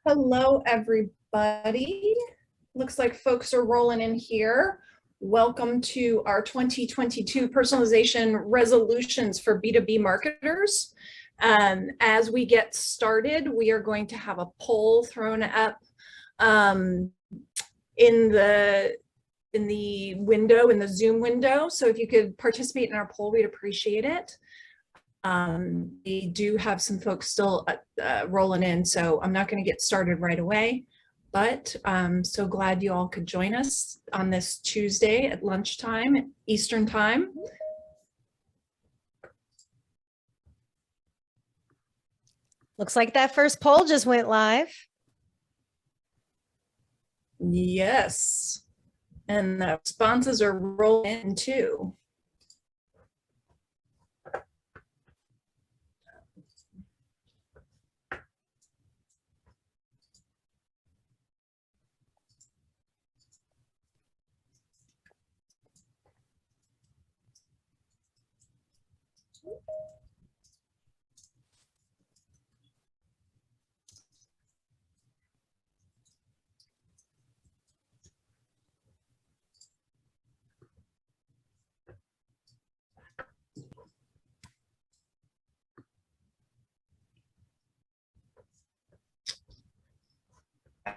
Hello, everybody. Looks like folks are rolling in here. Welcome to our 2022 personalization resolutions for B2B marketers. As we get started, we are going to have a poll thrown up in the window, in the Zoom window. So if you could participate in our poll, we'd appreciate it. We do have some folks still rolling in, so I'm not going to get started right away, but I'm so glad you all could join us on this Tuesday at lunchtime, Eastern time. Looks like that first poll just went live. Yes, and the responses are rolling in too.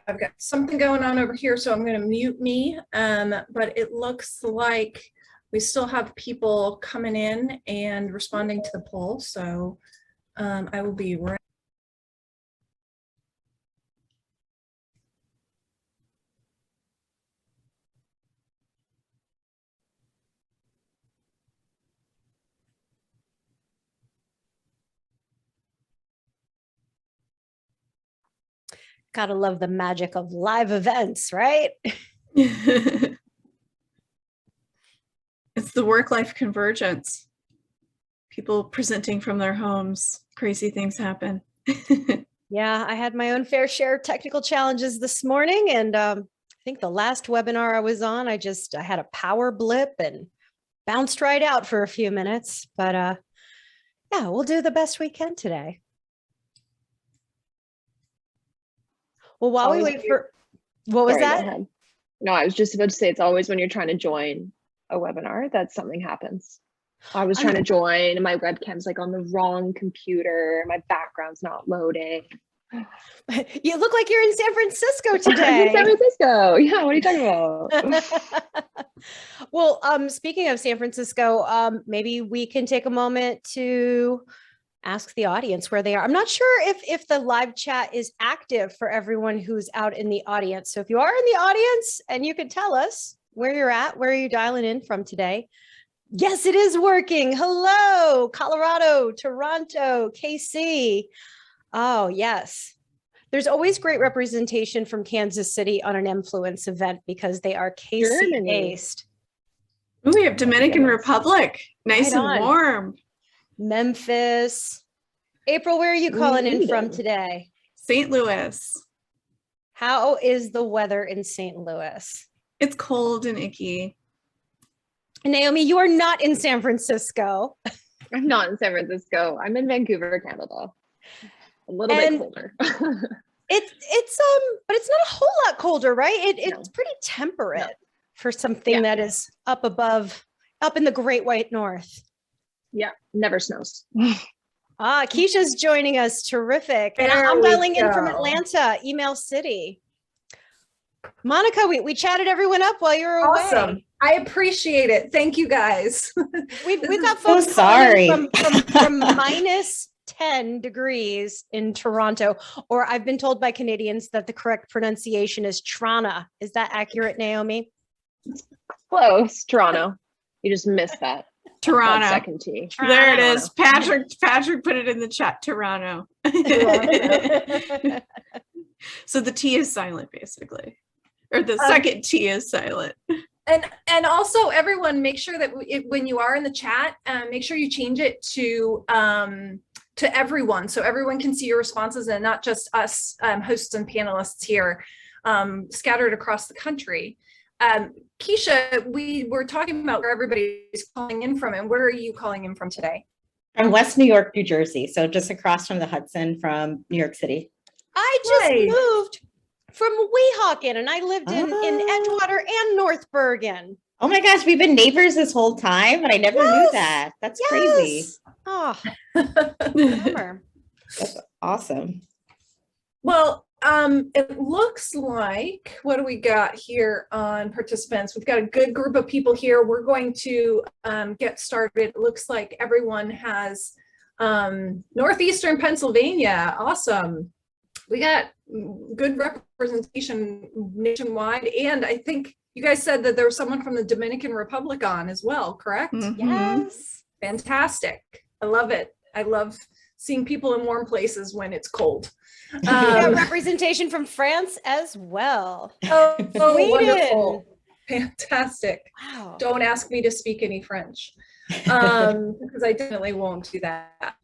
I've got something going on over here, so I'm going to mute me, but it looks like we still have people coming in and responding to the poll, so I will be right. Gotta love the magic of live events, right? It's the work-life convergence. People presenting from their homes, crazy things happen. Yeah, I had my own fair share of technical challenges this morning. And I think the last webinar I was on, I had a power blip and bounced right out for a few minutes. But yeah, we'll do the best we can today. Well, while we wait for, what was that? Go ahead. No, I was just about to say, it's always when you're trying to join a webinar that something happens. I was trying to join and my webcam's like on the wrong computer. My background's not loading. You look like you're in San Francisco today. San Francisco. Yeah, what are you talking about? Well, speaking of San Francisco, maybe we can take a moment to ask the audience where they are. I'm not sure if the live chat is active for everyone who's out in the audience. So if you are in the audience and you can tell us where you're at, where are you dialing in from today? Yes, it is working. Hello, Colorado, Toronto, KC. Oh, yes. There's always great representation from Kansas City on an influence event because they are KC based. Ooh, we have Dominican Republic. Nice and warm. Memphis. April, where are you calling in from today? St. Louis. How is the weather in St. Louis? It's cold and icky. Naomi, you are not in San Francisco. I'm not in San Francisco. I'm in Vancouver, Canada. A little bit colder. It's but it's not a whole lot colder, right? It's pretty temperate for something that is up in the Great White North. Yeah, never snows. Keisha's joining us. Terrific. And I'm dialing in from Atlanta, Email City. Monica, we chatted everyone up while you were away. Awesome. I appreciate it. Thank you guys. We've got folks from minus 10 degrees in Toronto, or I've been told by Canadians that the correct pronunciation is Trana. Is that accurate, Naomi? Close, Toronto. You just missed that. Toronto. Second T. There it is. Patrick put it in the chat. Toronto. So the T is silent, basically, or the second T is silent. And also, everyone, make sure that when you are in the chat, make sure you change it to everyone, so everyone can see your responses and not just us hosts and panelists here scattered across the country. Keisha, we were talking about where everybody's calling in from, and where are you calling in from today? From West New York, New Jersey, so just across from the Hudson from New York City. I I just Nice. moved from Weehawken and I lived in Oh. Edgewater and North Bergen. Oh my gosh, we've been neighbors this whole time, and I never knew Yes. that. That's crazy. Oh, bummer. That's awesome. Well, it looks like, what do we got here on participants? We've got a good group of people here. We're going to get started. It looks like everyone has Northeastern Pennsylvania. Awesome. We got good representation nationwide. And I think you guys said that there was someone from the Dominican Republic on as well, correct? Mhm. Yes. Fantastic. I love it. I love seeing people in warm places when it's cold. We got Um, representation from France as well. oh, Sweden. wonderful. Fantastic. Wow. Don't ask me to speak any French, because I definitely won't do that.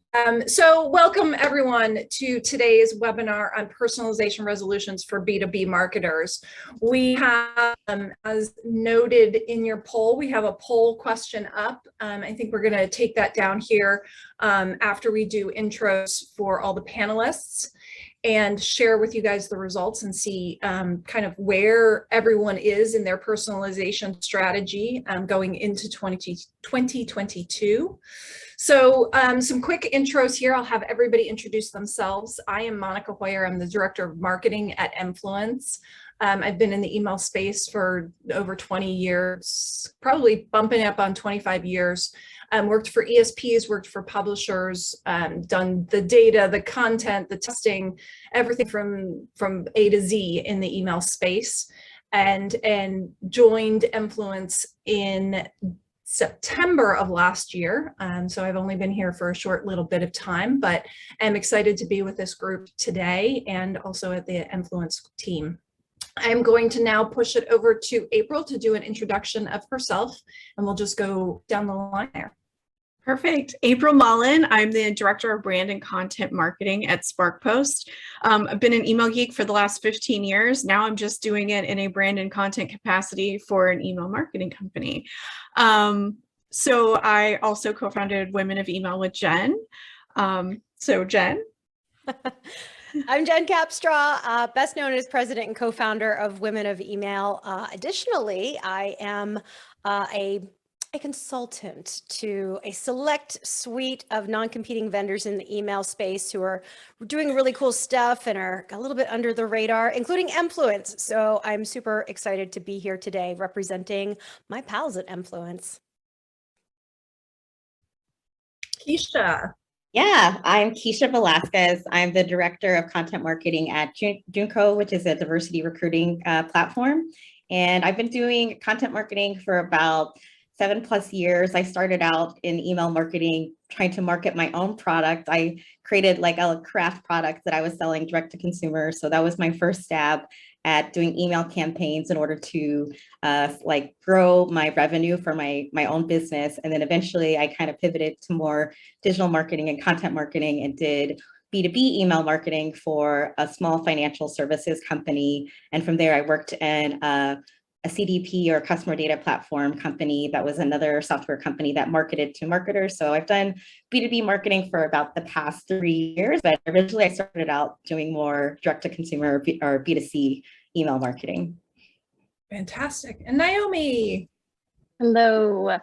So welcome everyone to today's webinar on personalization resolutions for B2B marketers. We have, as noted in your poll, we have a poll question up. I think we're going to take that down here after we do intros for all the panelists and share with you guys the results and see kind of where everyone is in their personalization strategy going into 2022. So some quick intros here. I'll have everybody introduce themselves. I am Monica Hoyer. I'm the Director of Marketing at Influence. I've been in the email space for over 20 years, probably bumping up on 25 years. Worked for ESPs, worked for publishers, done the data, the content, the testing, everything from A to Z in the email space, and joined Influence in September of last year. So I've only been here for a short little bit of time, but I'm excited to be with this group today and also at the Influence team. I'm going to now push it over to April to do an introduction of herself, and we'll just go down the line there. Perfect. April Mullen. I'm the Director of Brand and Content Marketing at SparkPost. I've been an email geek for the last 15 years. Now I'm just doing it in a brand and content capacity for an email marketing company. So I also co-founded Women of Email with Jen. So Jen. I'm Jen Capstraw, best known as president and co-founder of Women of Email. Additionally, I am a consultant to a select suite of non-competing vendors in the email space who are doing really cool stuff and are a little bit under the radar, including Influence. So I'm super excited to be here today representing my pals at Influence. Keisha. Yeah, I'm Keisha Velasquez. I'm the Director of Content Marketing at Junco, which is a diversity recruiting platform. And I've been doing content marketing for about 7+ years. I started out in email marketing, trying to market my own product. I created like a craft product that I was selling direct to consumer. So that was my first stab at doing email campaigns in order to like grow my revenue for my own business. And then eventually I kind of pivoted to more digital marketing and content marketing and did B2B email marketing for a small financial services company. And from there I worked in a CDP or customer data platform company that was another software company that marketed to marketers. So I've done B2B marketing for about the past 3 years, but originally I started out doing more direct to consumer or B2C email marketing. Fantastic. And Naomi. Hello,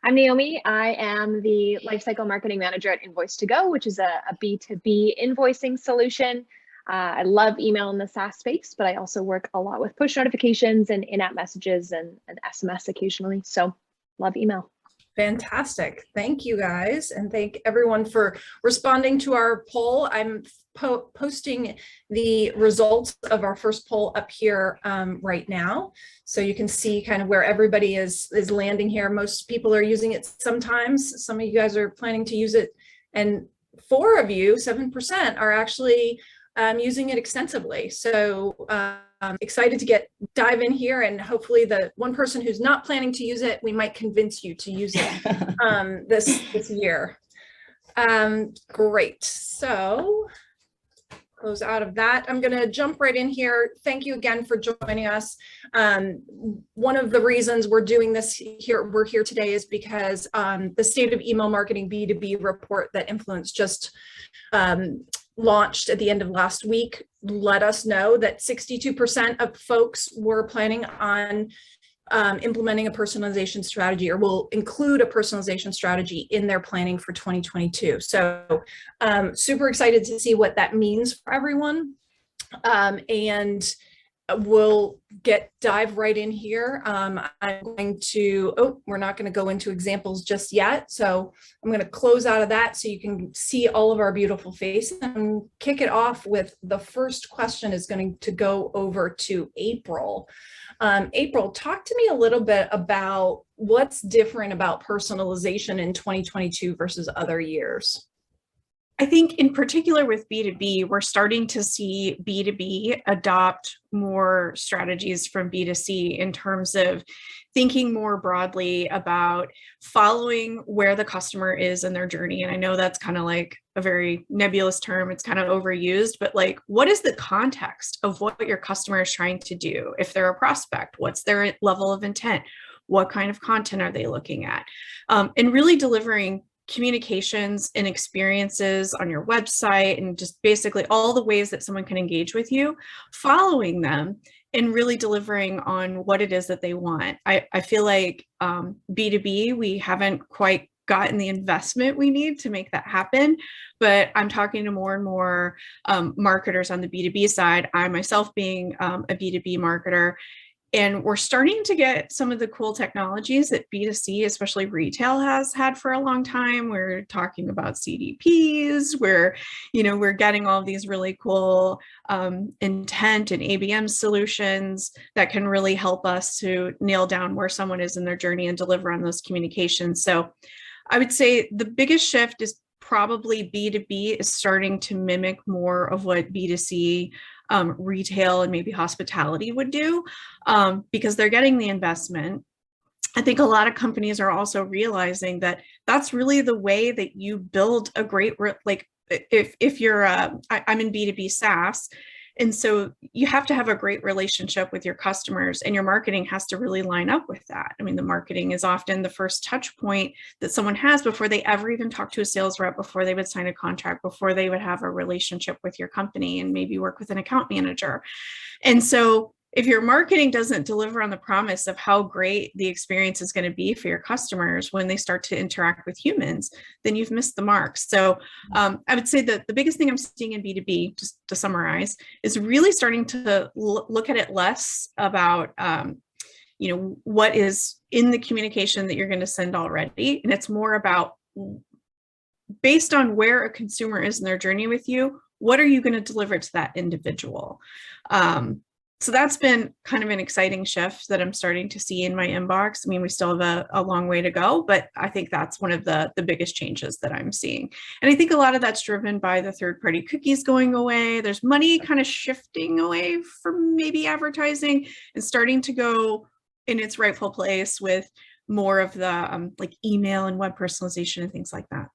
I'm Naomi. I am the Lifecycle Marketing Manager at Invoice2Go, which is a B2B invoicing solution. I love email in the SaaS space, but I also work a lot with push notifications and in-app messages and SMS occasionally. So love email. Fantastic. Thank you guys. And thank everyone for responding to our poll. I'm posting the results of our first poll up here right now. So you can see kind of where everybody is landing here. Most people are using it sometimes. Some of you guys are planning to use it. And 4 of you, 7%, are actually using it extensively. So I'm excited to dive in here, and hopefully the one person who's not planning to use it, we might convince you to use it this year. Great. So close out of that. I'm going to jump right in here. Thank you again for joining us. One of the reasons we're doing this here, we're here today, is because the State of Email Marketing B2B report that Influence just launched at the end of last week let us know that 62% of folks were planning on implementing a personalization strategy, or will include a personalization strategy in their planning for 2022. So super excited to see what that means for everyone. And we'll dive right in here. I'm going to, we're not going to go into examples just yet. So I'm going to close out of that so you can see all of our beautiful faces and kick it off with the first question is going to go over to April. April, talk to me a little bit about what's different about personalization in 2022 versus other years. I think in particular with B2B, we're starting to see B2B adopt more strategies from B2C in terms of thinking more broadly about following where the customer is in their journey. And I know that's kind of like a very nebulous term, it's kind of overused, but like, what is the context of what your customer is trying to do? If they're a prospect, what's their level of intent? What kind of content are they looking at? And really delivering communications and experiences on your website and just basically all the ways that someone can engage with you, following them and really delivering on what it is that they want. I feel like B2B, we haven't quite gotten the investment we need to make that happen, but I'm talking to more and more marketers on the B2B side, I myself being a B2B marketer. And we're starting to get some of the cool technologies that B2C, especially retail, has had for a long time. We're talking about CDPs, we're getting all of these really cool intent and ABM solutions that can really help us to nail down where someone is in their journey and deliver on those communications. So I would say the biggest shift is probably B2B is starting to mimic more of what B2C retail and maybe hospitality would do, because they're getting the investment. I think a lot of companies are also realizing that that's really the way that you build a great, like if you're, I'm in B2B SaaS, and so you have to have a great relationship with your customers, and your marketing has to really line up with that. I mean, the marketing is often the first touch point that someone has before they ever even talk to a sales rep, before they would sign a contract, before they would have a relationship with your company and maybe work with an account manager. And so if your marketing doesn't deliver on the promise of how great the experience is going to be for your customers when they start to interact with humans, then you've missed the mark. So I would say that the biggest thing I'm seeing in B2B, just to summarize, is really starting to look at it less about, what is in the communication that you're going to send already. And it's more about, based on where a consumer is in their journey with you, what are you going to deliver to that individual? So that's been kind of an exciting shift that I'm starting to see in my inbox. I mean, we still have a long way to go, but I think that's one of the biggest changes that I'm seeing. And I think a lot of that's driven by the third-party cookies going away. There's money kind of shifting away from maybe advertising and starting to go in its rightful place with more of the like email and web personalization and things like that.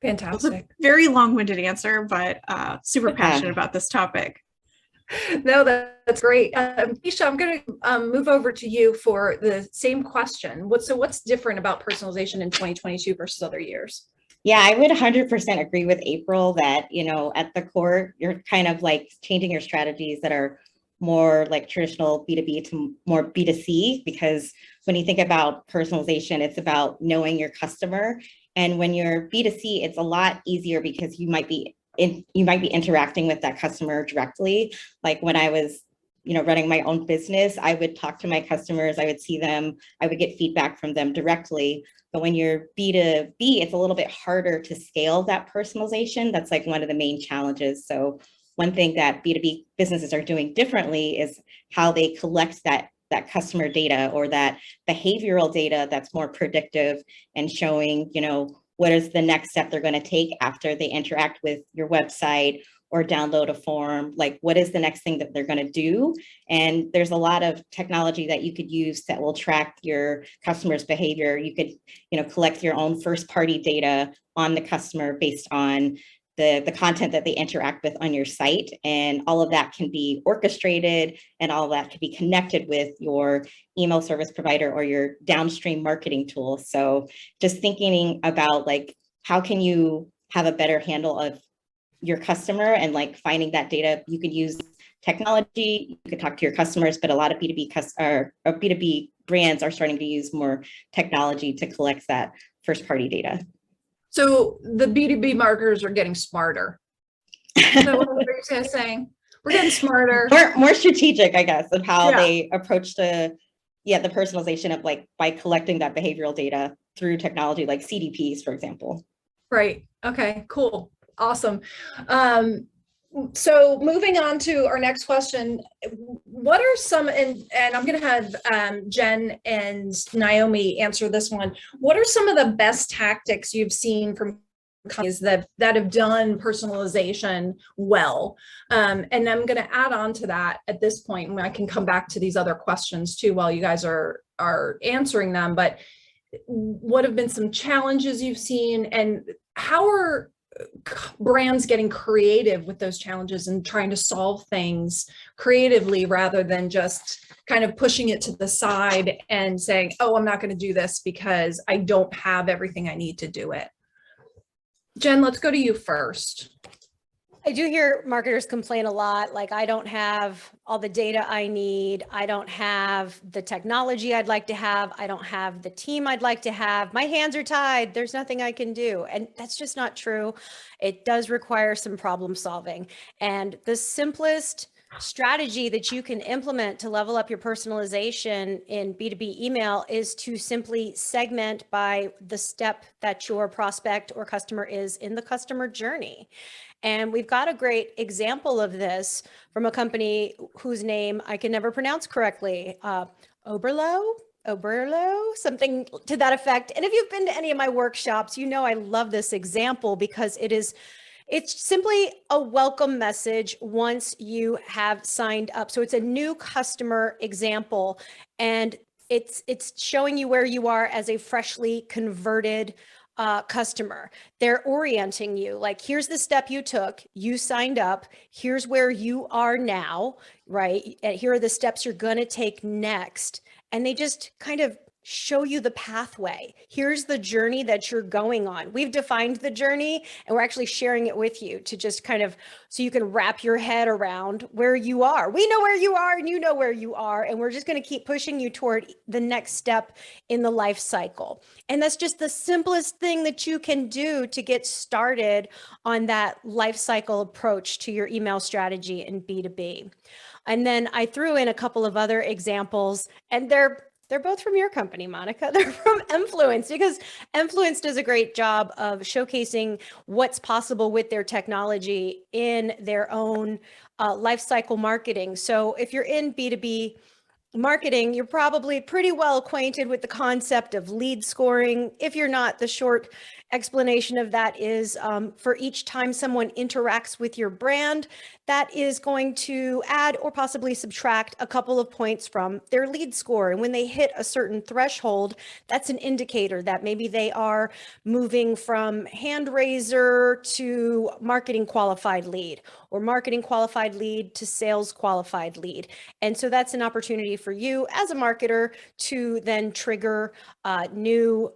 Fantastic. Very long-winded answer, but super passionate about this topic. No, that's great. Keisha, I'm going to move over to you for the same question. What's different about personalization in 2022 versus other years? Yeah, I would 100% agree with April that, at the core, you're kind of like changing your strategies that are more like traditional B2B to more B2C, because when you think about personalization, it's about knowing your customer. And when you're B2C, it's a lot easier because you might be interacting with that customer directly. Like when I was, running my own business, I would talk to my customers, I would see them, I would get feedback from them directly. But when you're B2B, it's a little bit harder to scale that personalization. That's like one of the main challenges. So one thing that B2B businesses are doing differently is how they collect that customer data or that behavioral data that's more predictive and showing, what is the next step they're going to take after they interact with your website or download a form? Like, what is the next thing that they're going to do? And there's a lot of technology that you could use that will track your customer's behavior. You could, collect your own first-party data on the customer based on the content that they interact with on your site. And all of that can be orchestrated, and all of that can be connected with your email service provider or your downstream marketing tools. So just thinking about like, how can you have a better handle of your customer and like finding that data. You could use technology, you could talk to your customers, but a lot of B2B brands are starting to use more technology to collect that first party data. So the B2B marketers are getting smarter. Is that what you're saying? We're getting smarter. More strategic, I guess, of how they approach the personalization of like by collecting that behavioral data through technology like CDPs, for example. Right. Okay, cool. Awesome. So moving on to our next question, what are some, and I'm going to have Jen and Naomi answer this one. What are some of the best tactics you've seen from companies that have done personalization well? And I'm going to add on to that at this point, and I can come back to these other questions too while you guys are answering them. But what have been some challenges you've seen, and how are brands getting creative with those challenges and trying to solve things creatively rather than just kind of pushing it to the side and saying, oh, I'm not going to do this because I don't have everything I need to do it? Jen, let's go to you first. I do hear marketers complain a lot, like, I don't have all the data I need. I don't have the technology I'd like to have. I don't have the team I'd like to have. My hands are tied. There's nothing I can do. And that's just not true. It does require some problem solving. And the simplest strategy that you can implement to level up your personalization in B2B email is to simply segment by the step that your prospect or customer is in the customer journey. And we've got a great example of this from a company whose name I can never pronounce correctly, Oberlo, something to that effect. And if you've been to any of my workshops, you know I love this example because it's simply a welcome message once you have signed up. So it's a new customer example, and it's showing you where you are as a freshly converted customer. They're orienting you like, here's the step you took, you signed up, here's where you are now, right? And here are the steps you're going to take next. And they just kind of show you the pathway. Here's the journey that you're going on. We've defined the journey and we're actually sharing it with you to just kind of, so you can wrap your head around where you are. We know where you are and you know where you are. And we're just going to keep pushing you toward the next step in the life cycle. And that's just the simplest thing that you can do to get started on that life cycle approach to your email strategy in B2B. And then I threw in a couple of other examples, and they're both from your company, Monica. They're from Enfluence, because Enfluence does a great job of showcasing what's possible with their technology in their own lifecycle marketing. So if you're in B2B marketing, you're probably pretty well acquainted with the concept of lead scoring. If you're not, the short explanation of that is for each time someone interacts with your brand, that is going to add or possibly subtract a couple of points from their lead score. And when they hit a certain threshold, that's an indicator that maybe they are moving from hand raiser to marketing qualified lead, or marketing qualified lead to sales qualified lead. And so that's an opportunity for you as a marketer to then trigger new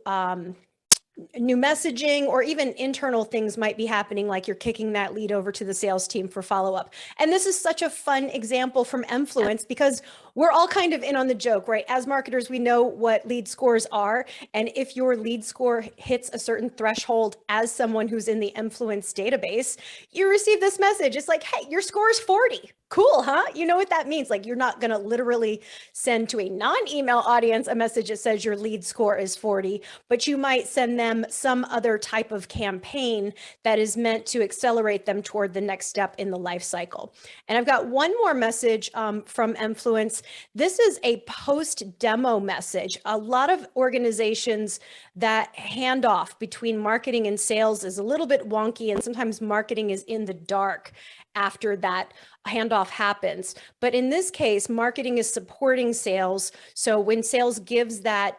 messaging, or even internal things might be happening, like you're kicking that lead over to the sales team for follow-up. And this is such a fun example from Enfluence because we're all kind of in on the joke, right? As marketers, we know what lead scores are. And if your lead score hits a certain threshold as someone who's in the Enfluence database, you receive this message. It's like, hey, your score is 40. Cool, huh? You know what that means? Like, you're not going to literally send to a non-email audience a message that says your lead score is 40, but you might send them some other type of campaign that is meant to accelerate them toward the next step in the life cycle. And I've got one more message from Enfluence. This is a post demo message. A lot of organizations, that handoff between marketing and sales is a little bit wonky, and sometimes marketing is in the dark. after that handoff happens. But in this case, marketing is supporting sales. So when sales gives that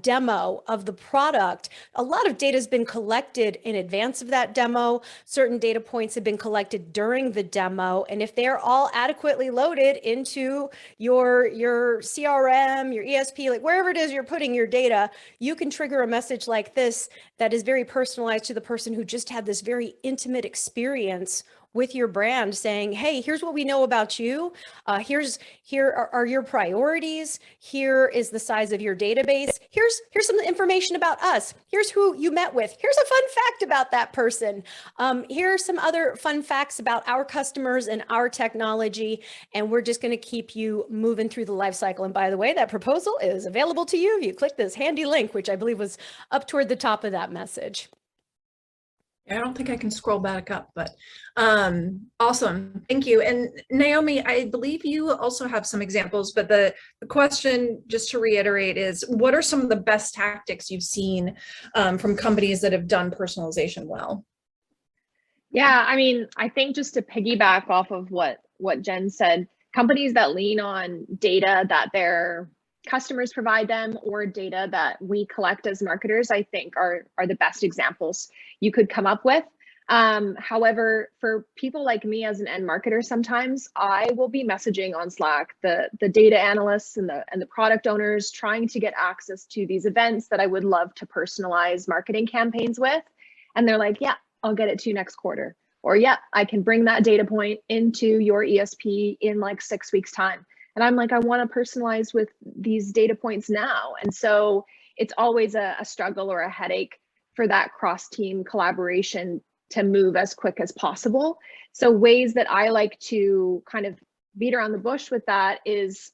demo of the product, a lot of data has been collected in advance of that demo. Certain data points have been collected during the demo. And if they're all adequately loaded into your CRM, your ESP, like wherever it is you're putting your data, you can trigger a message like this that is very personalized to the person who just had this very intimate experience with your brand, saying, hey, here's what we know about you. Here are your priorities. Here is the size of your database. Here's some information about us. Here's who you met with. Here's a fun fact about that person. Here are some other fun facts about our customers and our technology. And we're just going to keep you moving through the life cycle. And by the way, that proposal is available to you if you click this handy link, which I believe was up toward the top of that message. I don't think I can scroll back up, but awesome. Thank you. And Naomi, I believe you also have some examples, but the question, just to reiterate, is what are some of the best tactics you've seen from companies that have done personalization well? Yeah, I mean, I think just to piggyback off of what Jen said, companies that lean on data that their customers provide them or data that we collect as marketers, I think are the best examples you could come up with. However, for people like me as an end marketer, sometimes I will be messaging on Slack the data analysts and the product owners trying to get access to these events that I would love to personalize marketing campaigns with. And they're like, yeah, I'll get it to you next quarter. Or yeah, I can bring that data point into your ESP in like 6 weeks time. And I'm like, I want to personalize with these data points now. And so it's always a struggle or a headache for that cross-team collaboration to move as quick as possible. So ways that I like to kind of beat around the bush with that is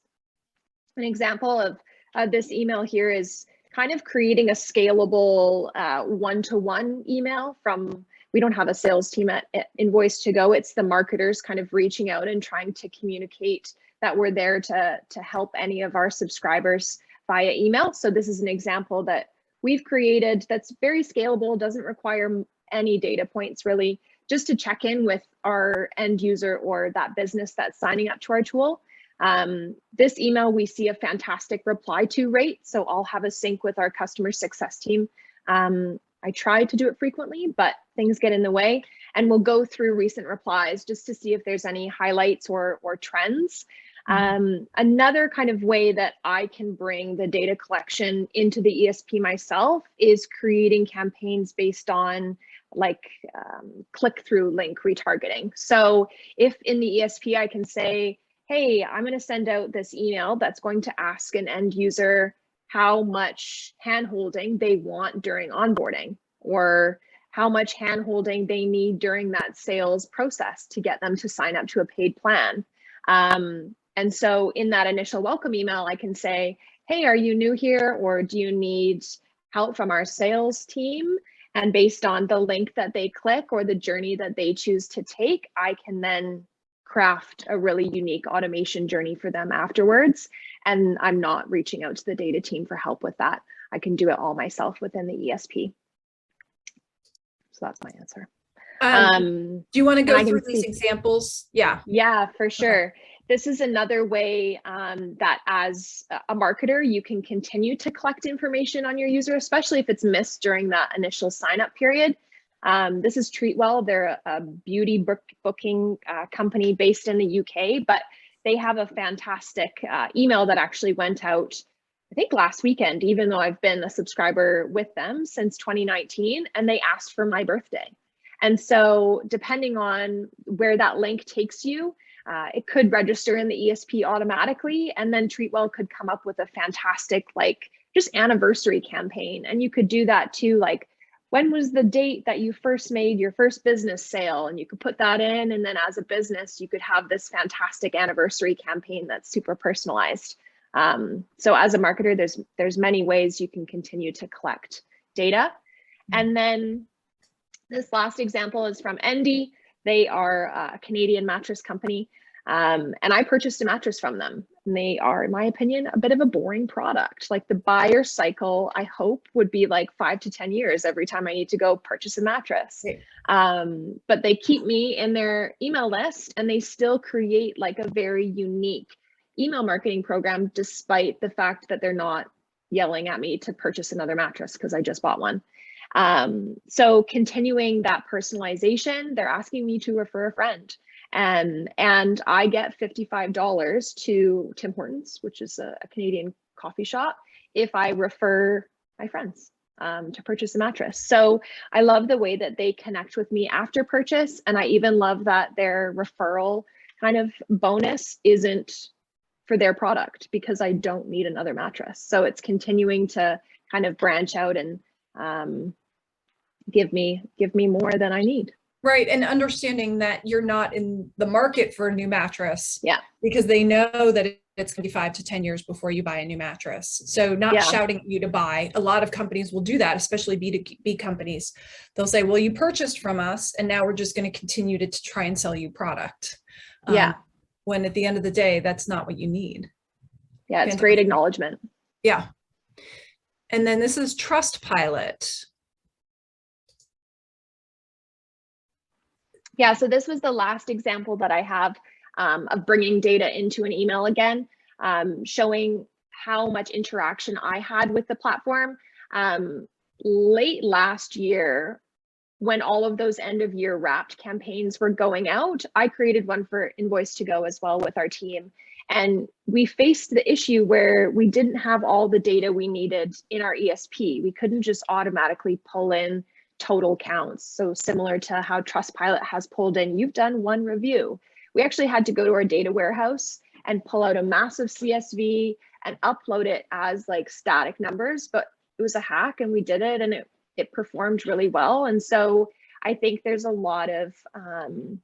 an example of this email here is kind of creating a scalable one-to-one email from, we don't have a sales team at Invoice2Go. It's the marketers kind of reaching out and trying to communicate that we're there to help any of our subscribers via email. So this is an example that we've created that's very scalable, doesn't require any data points really, just to check in with our end user or that business that's signing up to our tool. This email, we see a fantastic reply to rate. So I'll have a sync with our customer success team. I try to do it frequently, but things get in the way, and we'll go through recent replies just to see if there's any highlights or trends. Another kind of way that I can bring the data collection into the ESP myself is creating campaigns based on like click-through link retargeting. So if in the ESP I can say, hey, I'm going to send out this email that's going to ask an end user how much handholding they want during onboarding, or how much handholding they need during that sales process to get them to sign up to a paid plan. And so in that initial welcome email, I can say, hey, are you new here, or do you need help from our sales team? And based on the link that they click or the journey that they choose to take, I can then craft a really unique automation journey for them afterwards. And I'm not reaching out to the data team for help with that. I can do it all myself within the ESP. So that's my answer. Do you want to go through these examples? Yeah. Yeah, for sure. This is another way that as a marketer, you can continue to collect information on your user, especially if it's missed during that initial sign up period. This is Treatwell. They're a beauty booking company based in the UK, but they have a fantastic email that actually went out, I think last weekend, even though I've been a subscriber with them since 2019, and they asked for my birthday. And so depending on where that link takes you, it could register in the ESP automatically, and then Treatwell could come up with a fantastic, like, just anniversary campaign. And you could do that too, like, when was the date that you first made your first business sale? And you could put that in, and then as a business, you could have this fantastic anniversary campaign that's super personalized. So as a marketer, there's many ways you can continue to collect data. And then this last example is from Endy. They are a Canadian mattress company. And I purchased a mattress from them. And they are, in my opinion, a bit of a boring product. Like the buyer cycle, I hope, would be like 5 to 10 years every time I need to go purchase a mattress. But they keep me in their email list, and they still create like a very unique email marketing program, despite the fact that they're not yelling at me to purchase another mattress because I just bought one. So continuing that personalization, they're asking me to refer a friend. And I get $55 to Tim Hortons, which is a Canadian coffee shop, if I refer my friends to purchase a mattress. So I love the way that they connect with me after purchase. And I even love that their referral kind of bonus isn't for their product, because I don't need another mattress. So it's continuing to kind of branch out and give me more than I need. Right. And understanding that you're not in the market for a new mattress. Yeah. Because they know that it's going to be 5 to 10 years before you buy a new mattress. So not shouting at you to buy. A lot of companies will do that, especially B2B companies. They'll say, well, you purchased from us and now we're just going to continue to try and sell you product. When at the end of the day, that's not what you need. Yeah, it's great acknowledgement. Yeah. And then this is Trustpilot. Yeah, so this was the last example that I have of bringing data into an email again, showing how much interaction I had with the platform. Late last year, when all of those end of year wrapped campaigns were going out, I created one for Invoice2Go as well with our team. And we faced the issue where we didn't have all the data we needed in our ESP. We couldn't just automatically pull in total counts. So similar to how Trustpilot has pulled in, you've done one review. We actually had to go to our data warehouse and pull out a massive CSV and upload it as like static numbers, but it was a hack and we did it, and it performed really well. And so I think there's a lot of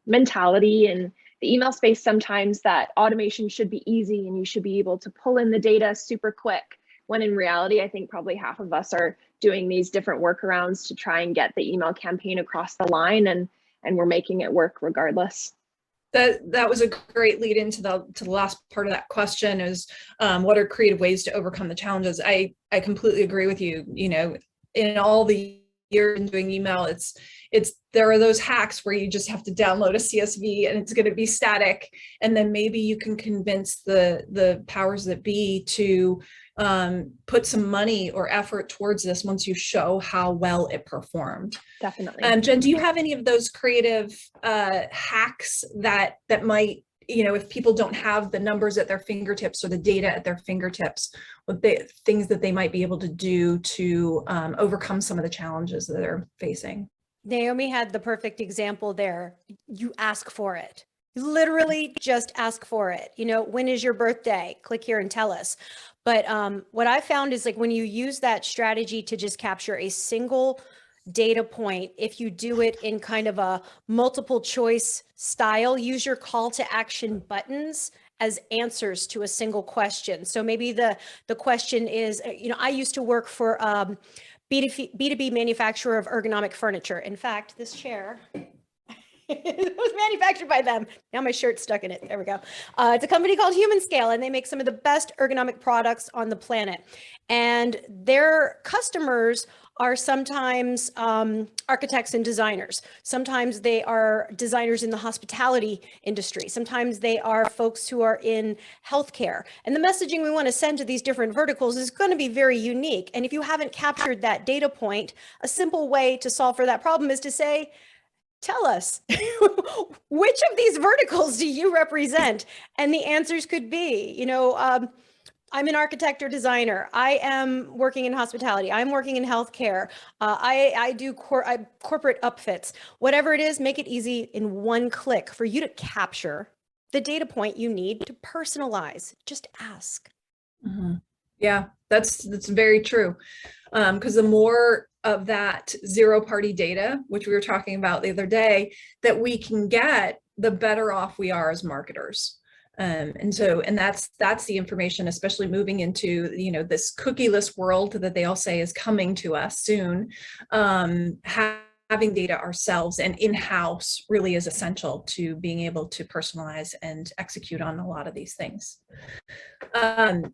mentality in the email space sometimes that automation should be easy and you should be able to pull in the data super quick, when in reality, I think probably half of us are doing these different workarounds to try and get the email campaign across the line, and we're making it work regardless. That was a great lead into the last part of that question, is what are creative ways to overcome the challenges? I completely agree with you. You know, in all the years in doing email, there are those hacks where you just have to download a CSV and it's going to be static, and then maybe you can convince the powers that be to put some money or effort towards this once you show how well it performed. Definitely. Jen, do you have any of those creative hacks that might, you know, if people don't have the numbers at their fingertips or the data at their fingertips, what things that they might be able to do to overcome some of the challenges that they're facing? Naomi had the perfect example there. You ask for it. You literally just ask for it. You know, when is your birthday? Click here and tell us. But what I found is, like, when you use that strategy to just capture a single data point, if you do it in kind of a multiple choice style, use your call to action buttons as answers to a single question. So maybe the question is, you know, I used to work for B2B manufacturer of ergonomic furniture. In fact, this chair it was manufactured by them. Now my shirt's stuck in it. There we go. It's a company called Human Scale, and they make some of the best ergonomic products on the planet. And their customers are sometimes architects and designers. Sometimes they are designers in the hospitality industry. Sometimes they are folks who are in healthcare. And the messaging we want to send to these different verticals is going to be very unique. And if you haven't captured that data point, a simple way to solve for that problem is to say, tell us, which of these verticals do you represent? And the answers could be, you know, I'm an architect or designer. I am working in hospitality. I'm working in healthcare. I do corporate upfits. Whatever it is, make it easy in one click for you to capture the data point you need to personalize. Just ask. Mm-hmm. Yeah, that's very true. Because the more of that zero-party data, which we were talking about the other day, that we can get, the better off we are as marketers. And that's the information, especially moving into, you know, this cookieless world that they all say is coming to us soon. having data ourselves and in-house really is essential to being able to personalize and execute on a lot of these things.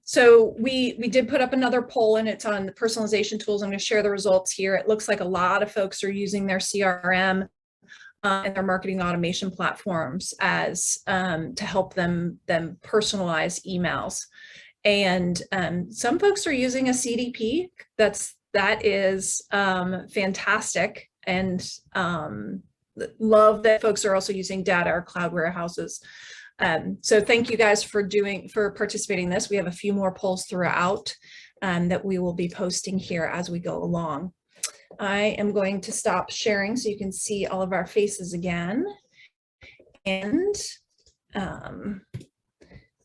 So we did put up another poll, and it's on the personalization tools. I'm going to share the results here. It looks like a lot of folks are using their CRM and their marketing automation platforms as to help them personalize emails. And some folks are using a CDP. That is fantastic, and love that folks are also using data or cloud warehouses. So thank you guys for participating in this. We have a few more polls throughout that we will be posting here as we go along. I am going to stop sharing so you can see all of our faces again. And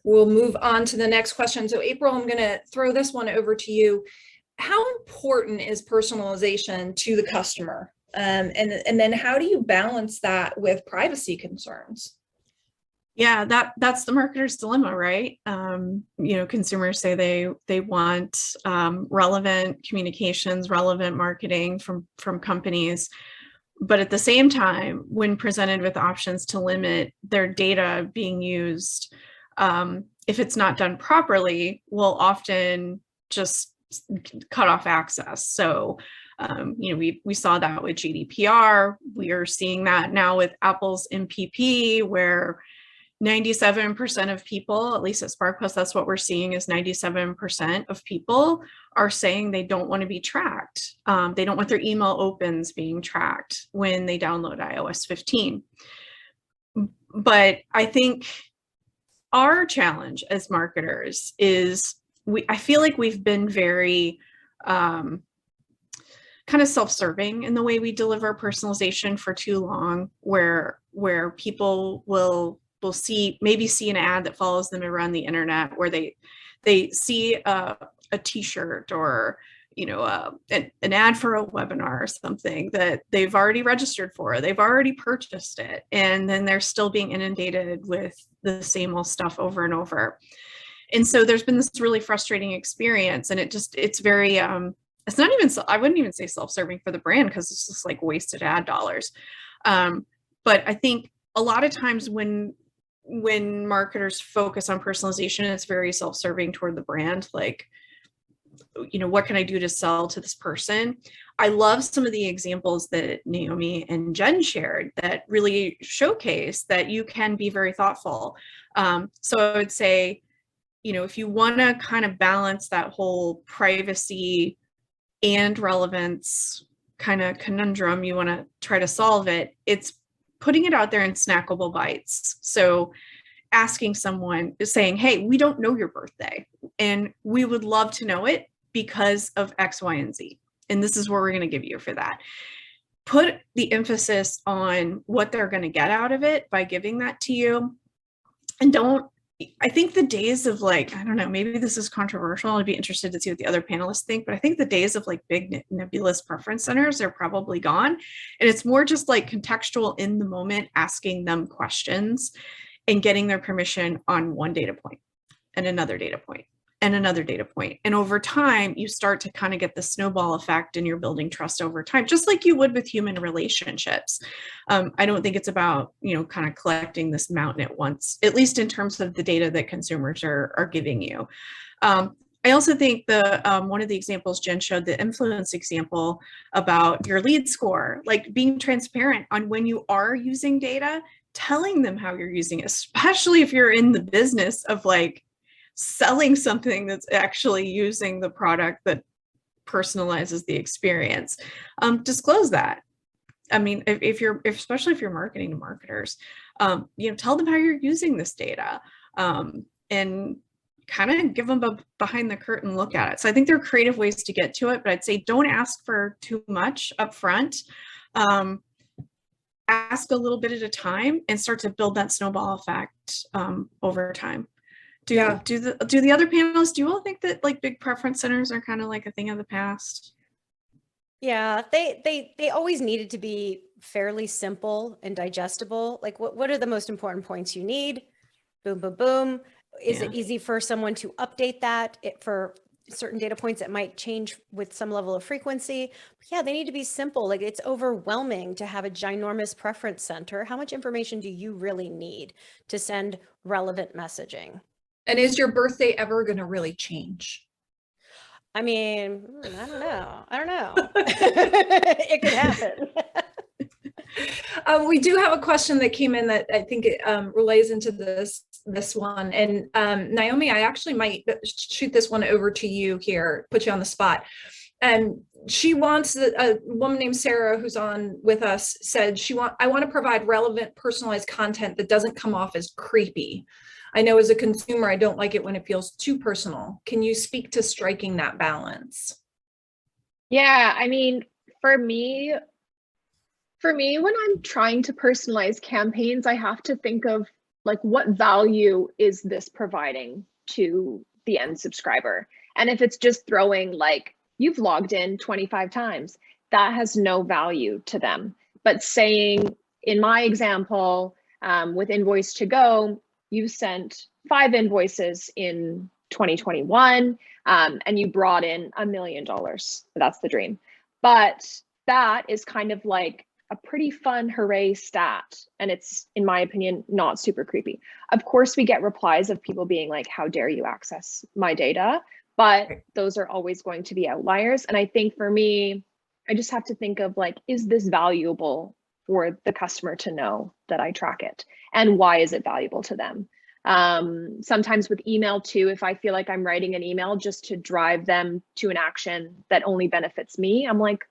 we'll move on to the next question. So April, I'm going to throw this one over to you. How important is personalization to the customer? And then how do you balance that with privacy concerns? Yeah, that's the marketer's dilemma, right? Consumers say they want relevant communications, relevant marketing from companies, but at the same time, when presented with options to limit their data being used, if it's not done properly, will often just cut off access. So, we saw that with GDPR. We are seeing that now with Apple's MPP, where 97% of people, at least at SparkPost, that's what we're seeing, is 97% of people are saying they don't want to be tracked. They don't want their email opens being tracked when they download iOS 15. But I think our challenge as marketers is I feel like we've been very kind of self-serving in the way we deliver personalization for too long, where people will maybe see an ad that follows them around the internet, where they see a t-shirt or an ad for a webinar or something that they've already registered for, they've already purchased it, and then they're still being inundated with the same old stuff over and over. And so there's been this really frustrating experience, and it's very it's not even, I wouldn't even say self-serving for the brand, because it's just like wasted ad dollars. But I think a lot of times when marketers focus on personalization, it's very self-serving toward the brand. Like, what can I do to sell to this person? I love some of the examples that Naomi and Jen shared that really showcase that you can be very thoughtful. So I would say, if you want to kind of balance that whole privacy and relevance kind of conundrum, you want to try to solve it, it's putting it out there in snackable bites. So asking someone, saying, hey, we don't know your birthday, and we would love to know it because of X, Y, and Z. And this is what we're going to give you for that. Put the emphasis on what they're going to get out of it by giving that to you. And I think the days of I don't know, maybe this is controversial. I'd be interested to see what the other panelists think, but I think the days of big nebulous preference centers are probably gone. And it's more just contextual in the moment, asking them questions and getting their permission on one data point and another data point and another data point. And over time, you start to kind of get the snowball effect, and you're building trust over time, just like you would with human relationships. I don't think it's about, kind of collecting this mountain at once, at least in terms of the data that consumers are giving you. I also think one of the examples Jen showed, the influence example about your lead score, being transparent on when you are using data, telling them how you're using it, especially if you're in the business of selling something that's actually using the product that personalizes the experience. Disclose that. I mean, especially if you're marketing to marketers, tell them how you're using this data, and kind of give them a behind the curtain look at it. So I think there are creative ways to get to it, but I'd say don't ask for too much up front. Ask a little bit at a time and start to build that snowball effect over time. Do the other panelists, do you all think that big preference centers are kind of a thing of the past? Yeah, they always needed to be fairly simple and digestible. What are the most important points you need? Boom, boom, boom. Is it easy for someone to update that for certain data points that might change with some level of frequency. But yeah, they need to be simple. Like, it's overwhelming to have a ginormous preference center. How much information do you really need to send relevant messaging? And is your birthday ever going to really change? I mean, I don't know. I don't know. It could happen. We do have a question that came in that I think it relays into this one. And Naomi, I actually might shoot this one over to you here, put you on the spot. And she wants, a woman named Sarah who's on with us said, I want to provide relevant, personalized content that doesn't come off as creepy. I know as a consumer, I don't like it when it feels too personal. Can you speak to striking that balance? Yeah, I mean, for me, when I'm trying to personalize campaigns, I have to think of like, what value is this providing to the end subscriber? And if it's just throwing like, you've logged in 25 times, that has no value to them. But saying, in my example, with Invoice to Go, you sent 5 invoices in 2021, and you brought in $1 million. That's the dream. But that is kind of like a pretty fun hooray stat. And it's, in my opinion, not super creepy. Of course, we get replies of people being like, how dare you access my data? But those are always going to be outliers. And I think for me, I just have to think of like, is this valuable for the customer to know that I track it? And why is it valuable to them? Sometimes with email too, if I feel like I'm writing an email just to drive them to an action that only benefits me, I'm like,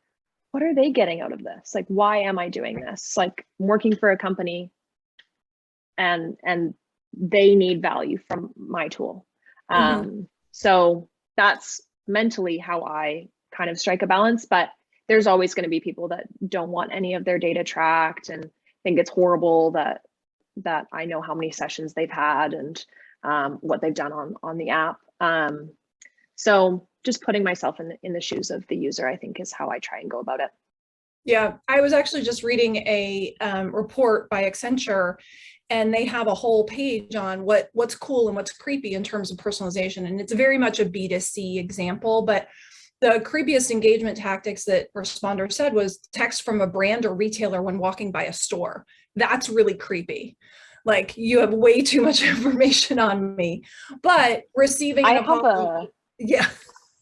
what are they getting out of this? Like, why am I doing this? Like, I'm working for a company and they need value from my tool. So that's mentally how I kind of strike a balance, but there's always going to be people that don't want any of their data tracked and think it's horrible that I know how many sessions they've had and what they've done on the app. So just putting myself in the shoes of the user, I think, is how I try and go about it. Yeah, I was actually just reading a report by Accenture, and they have a whole page on what's cool and what's creepy in terms of personalization. And it's very much a B2C example, but the creepiest engagement tactics that responders said was text from a brand or retailer when walking by a store. That's really creepy. Like, you have way too much information on me. But receiving yeah.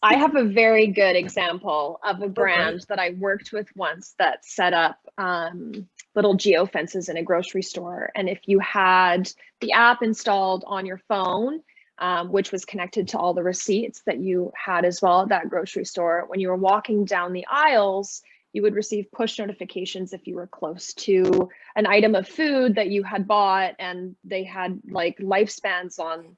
I have a very good example of a brand that I worked with once that set up little geo fences in a grocery store. And if you had the app installed on your phone, which was connected to all the receipts that you had as well at that grocery store, when you were walking down the aisles, you would receive push notifications if you were close to an item of food that you had bought, and they had like lifespans on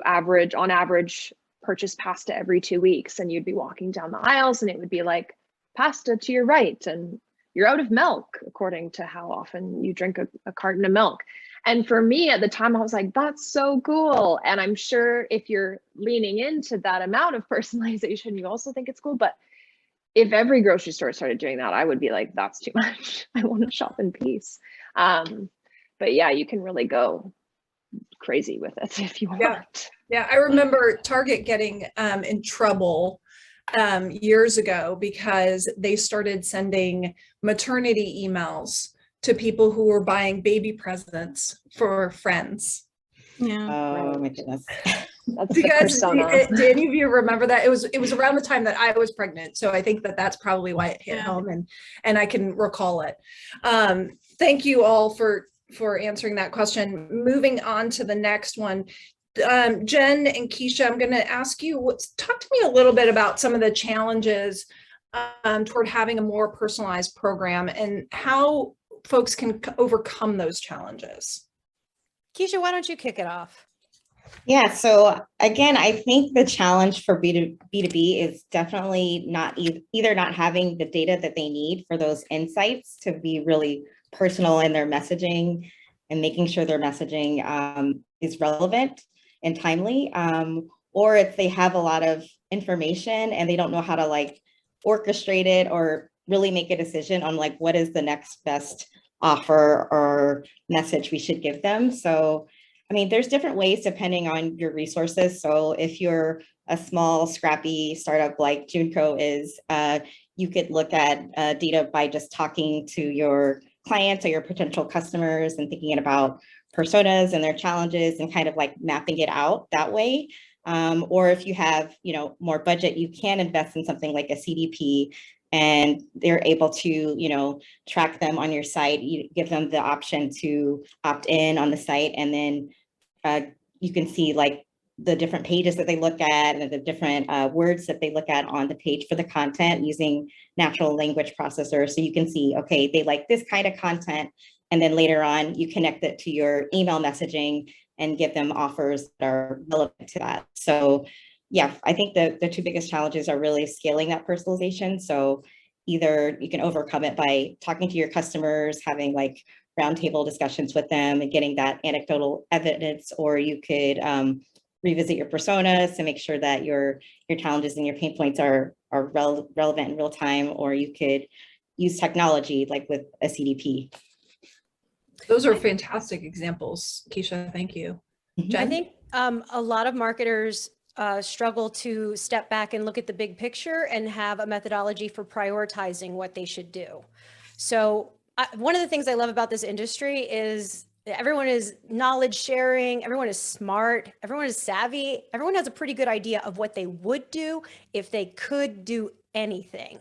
average purchase pasta every 2 weeks, and you'd be walking down the aisles and it would be like, pasta to your right and you're out of milk according to how often you drink a carton of milk. And for me at the time, I was like, that's so cool. And I'm sure if you're leaning into that amount of personalization, you also think it's cool. But if every grocery store started doing that, I would be like, that's too much. I want to shop in peace. But yeah, you can really go crazy with it if you want. Yeah, I remember Target getting in trouble years ago because they started sending maternity emails to people who were buying baby presents for friends. Yeah. Oh my goodness. That's Do the persona. do any of you remember that? It was around the time that I was pregnant, so I think that's probably why it hit home, and I can recall it. Thank you all for answering that question. Moving on to the next one. Jen and Keisha, I'm going to ask you, talk to me a little bit about some of the challenges toward having a more personalized program and how folks can overcome those challenges. Keisha, why don't you kick it off? Yeah, so again, I think the challenge for B2B is definitely not either not having the data that they need for those insights to be really personal in their messaging and making sure their messaging is relevant and timely, or if they have a lot of information and they don't know how to like orchestrate it or really make a decision on like what is the next best offer or message we should give them. So I mean, there's different ways depending on your resources. So if you're a small, scrappy startup like Junko is, you could look at data by just talking to your clients or your potential customers and thinking about personas and their challenges and kind of like mapping it out that way. Or if you have, more budget, you can invest in something like a CDP, and they're able to, track them on your site. You give them the option to opt in on the site, and then you can see like the different pages that they look at and the different words that they look at on the page for the content using natural language processors. So you can see, okay, they like this kind of content. And then later on, you connect it to your email messaging and give them offers that are relevant to that. So yeah, I think the two biggest challenges are really scaling that personalization. So either you can overcome it by talking to your customers, having like roundtable discussions with them and getting that anecdotal evidence, or you could revisit your personas to make sure that your challenges and your pain points are relevant in real time, or you could use technology like with a CDP. Those are fantastic examples, Keisha. Thank you. Jen? I think a lot of marketers struggle to step back and look at the big picture and have a methodology for prioritizing what they should do. So one of the things I love about this industry is everyone is knowledge sharing, everyone is smart, everyone is savvy, everyone has a pretty good idea of what they would do if they could do anything,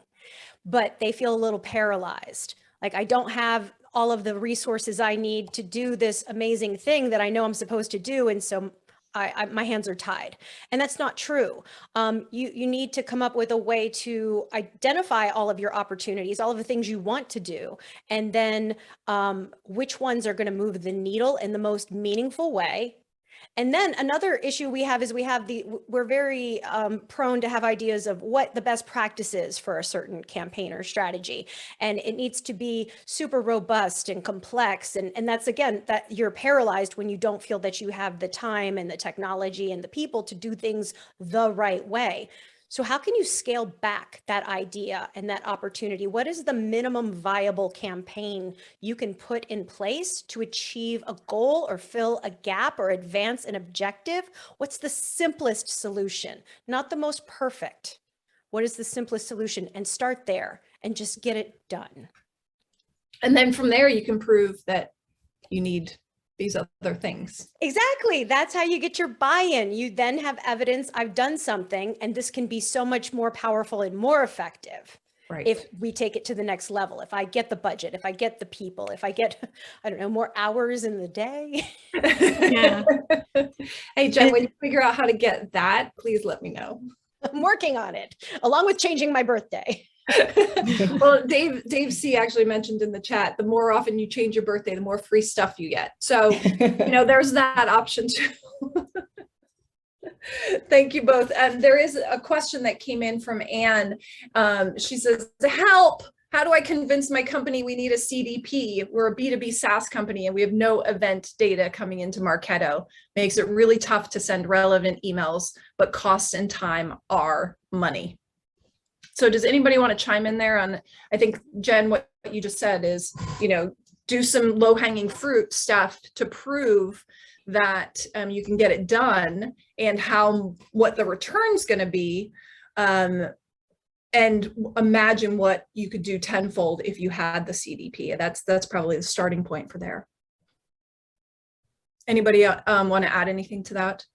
but they feel a little paralyzed. Like, I don't have all of the resources I need to do this amazing thing that I know I'm supposed to do. And so my hands are tied. And that's not true. You need to come up with a way to identify all of your opportunities, all of the things you want to do, and then which ones are going to move the needle in the most meaningful way. And then another issue we have is we're very prone to have ideas of what the best practice is for a certain campaign or strategy. And it needs to be super robust and complex. And that's, again, that you're paralyzed when you don't feel that you have the time and the technology and the people to do things the right way. So how can you scale back that idea and that opportunity? What is the minimum viable campaign you can put in place to achieve a goal or fill a gap or advance an objective? What's the simplest solution? Not the most perfect. What is the simplest solution? And start there and just get it done. And then from there, you can prove that you need these other things. Exactly. That's how you get your buy-in. You then have evidence, I've done something, and this can be so much more powerful and more effective. Right. If we take it to the next level, if I get the budget, if I get the people, if I get, I don't know, more hours in the day. Yeah. Hey, Jen, when you figure out how to get that, please let me know. I'm working on it, along with changing my birthday. Well, Dave C actually mentioned in the chat, the more often you change your birthday, the more free stuff you get. So, there's that option too. Thank you both. There is a question that came in from Anne. She says, help, how do I convince my company we need a CDP? We're a B2B SaaS company and we have no event data coming into Marketo. Makes it really tough to send relevant emails, but cost and time are money. So does anybody want to chime in there on, I think, Jen, what you just said is, do some low-hanging fruit stuff to prove that you can get it done, and what the return's going to be, and imagine what you could do tenfold if you had the CDP. That's probably the starting point for there. Anybody want to add anything to that?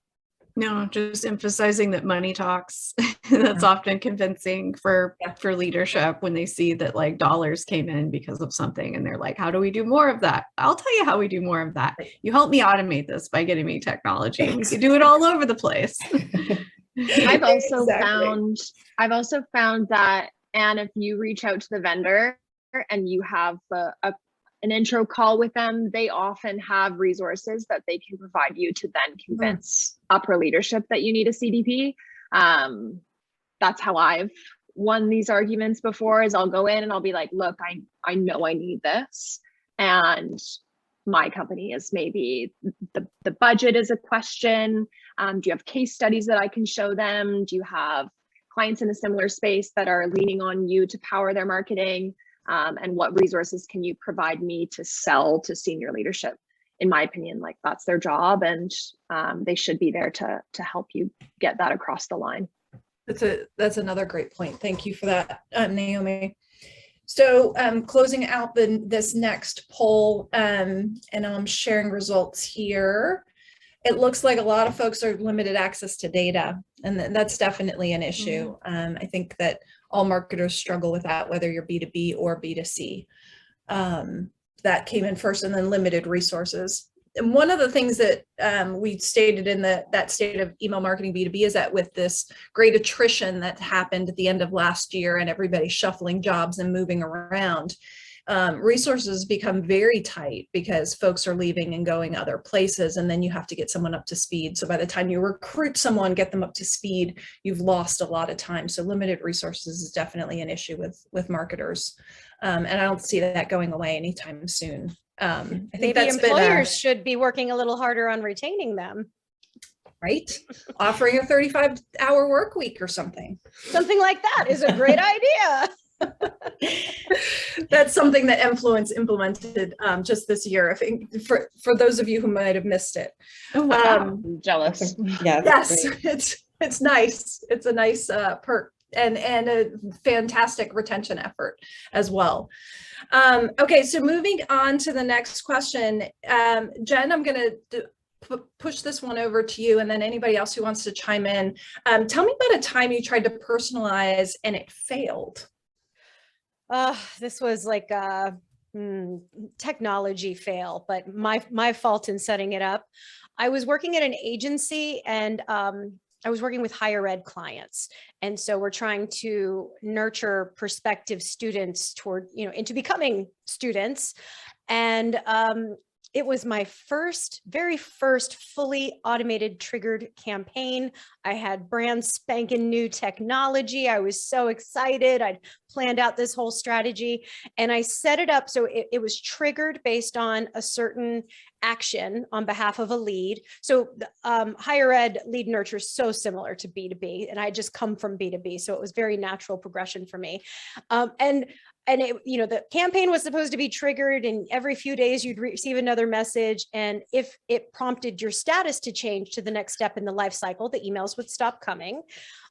No, just emphasizing that money talks. That's often convincing for leadership when they see that like dollars came in because of something and they're like, how do we do more of that? I'll tell you how we do more of that. You help me automate this by getting me technology. We can do it all over the place. I've also found that, and if you reach out to the vendor and you have an intro call with them, they often have resources that they can provide you to then convince upper leadership that you need a CDP. That's how I've won these arguments before, is I'll go in and I'll be like, look, I know I need this. And my company is maybe the budget is a question. Do you have case studies that I can show them? Do you have clients in a similar space that are leaning on you to power their marketing? And what resources can you provide me to sell to senior leadership? in my opinion, like that's their job, and they should be there to help you get that across the line. That's another great point. Thank you for that, Naomi. So closing out this next poll, and I'm sharing results here. It looks like a lot of folks are limited access to data, and that's definitely an issue. I think that all marketers struggle with that, whether you're B2B or B2C. That came in first, and then limited resources. And one of the things that we stated in that state of email marketing B2B is that with this great attrition that happened at the end of last year and everybody shuffling jobs and moving around, resources become very tight because folks are leaving and going other places, and then you have to get someone up to speed. So by the time you recruit someone, get them up to speed, you've lost a lot of time. So limited resources is definitely an issue with marketers. And I don't see that going away anytime soon. I think maybe that's employers should be working a little harder on retaining them. Right? Offering a 35-hour work week or something. Something like that is a great idea. That's something that Influence implemented just this year. I think for those of you who might have missed it. Oh, wow. I'm jealous. Yeah, Yes, it's nice. It's a nice perk and a fantastic retention effort as well. Okay, so moving on to the next question, Jen, I'm going to push this one over to you, and then anybody else who wants to chime in. Tell me about a time you tried to personalize and it failed. This was like a technology fail, but my fault in setting it up. I was working at an agency, and I was working with higher ed clients. And so we're trying to nurture prospective students toward, into becoming students. And it was my very first fully automated triggered campaign. I had brand spanking new technology. I was so excited. I'd planned out this whole strategy, and I set it up so it was triggered based on a certain action on behalf of a lead. So higher ed lead nurture is so similar to B2B, and I just come from B2B. So it was very natural progression for me. And it, the campaign was supposed to be triggered, and every few days you'd receive another message. And if it prompted your status to change to the next step in the life cycle, the emails would stop coming.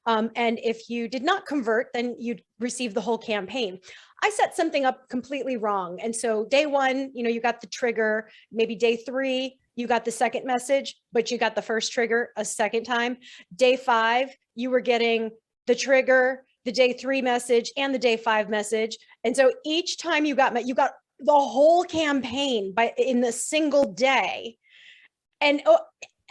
And if you did not convert, then you'd receive the whole campaign. I set something up completely wrong. And so day one, you got the trigger. Maybe day 3, you got the second message, but you got the first trigger a second time. Day 5, you were getting the trigger, the day 3 message, and the day 5 message. And so each time you got the whole campaign in the single day. And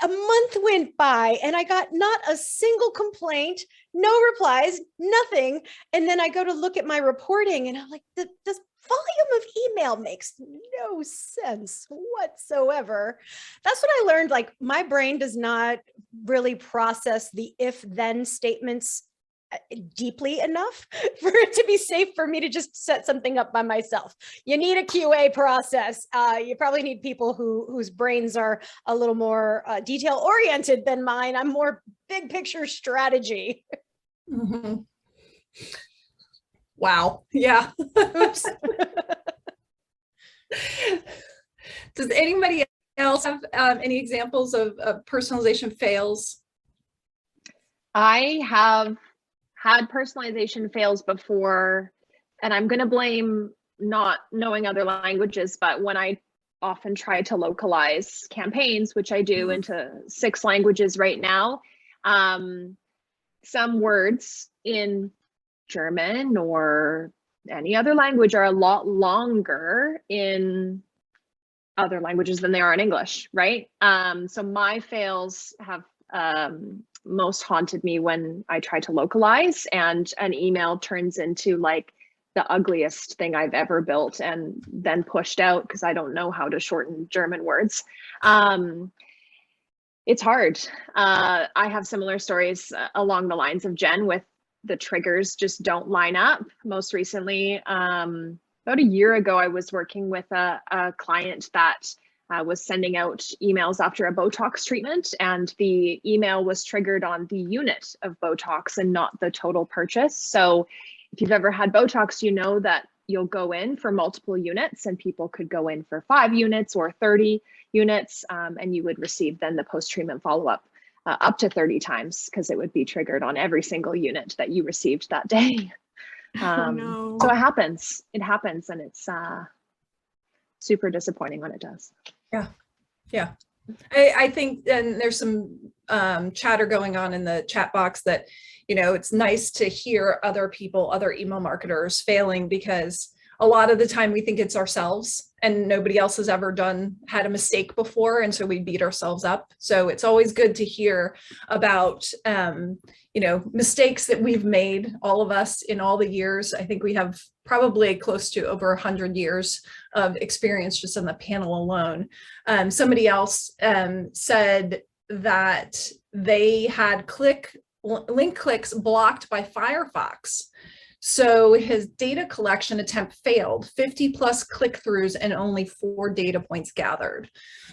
a month went by, and I got not a single complaint, no replies, nothing. And then I go to look at my reporting, and I'm like, this volume of email makes no sense whatsoever. That's what I learned. Like, my brain does not really process the if-then statements deeply enough for it to be safe for me to just set something up by myself. You need a QA process. You probably need people whose brains are a little more detail oriented than mine. I'm more big picture strategy. Mm-hmm. Wow. Yeah. Oops. Does anybody else have any examples of personalization fails? I have had personalization fails before, and I'm going to blame not knowing other languages, but when I often try to localize campaigns, which I do into 6 languages right now, some words in German or any other language are a lot longer in other languages than they are in English, right? So my fails have most haunted me when I try to localize, and an email turns into like the ugliest thing I've ever built and then pushed out because I don't know how to shorten German words. It's hard. I have similar stories along the lines of Jen, with the triggers just don't line up. Most recently, about a year ago, I was working with a client that was sending out emails after a Botox treatment, and the email was triggered on the unit of Botox and not the total purchase. So if you've ever had Botox, you know that you'll go in for multiple units, and people could go in for 5 units or 30 units, and you would receive then the post-treatment follow-up up to 30 times, because it would be triggered on every single unit that you received that day. Oh, no. So it happens, and it's super disappointing when it does. Yeah. I think, and there's some chatter going on in the chat box that, you know, it's nice to hear other people, other email marketers failing, because a lot of the time we think it's ourselves and nobody else has ever had a mistake before. And so we beat ourselves up. So it's always good to hear about, you know, mistakes that we've made, all of us, in all the years. I think we have probably close to over 100 years of experience just on the panel alone. Somebody else said that they had link clicks blocked by Firefox. So his data collection attempt failed, 50 plus click-throughs and only 4 data points gathered.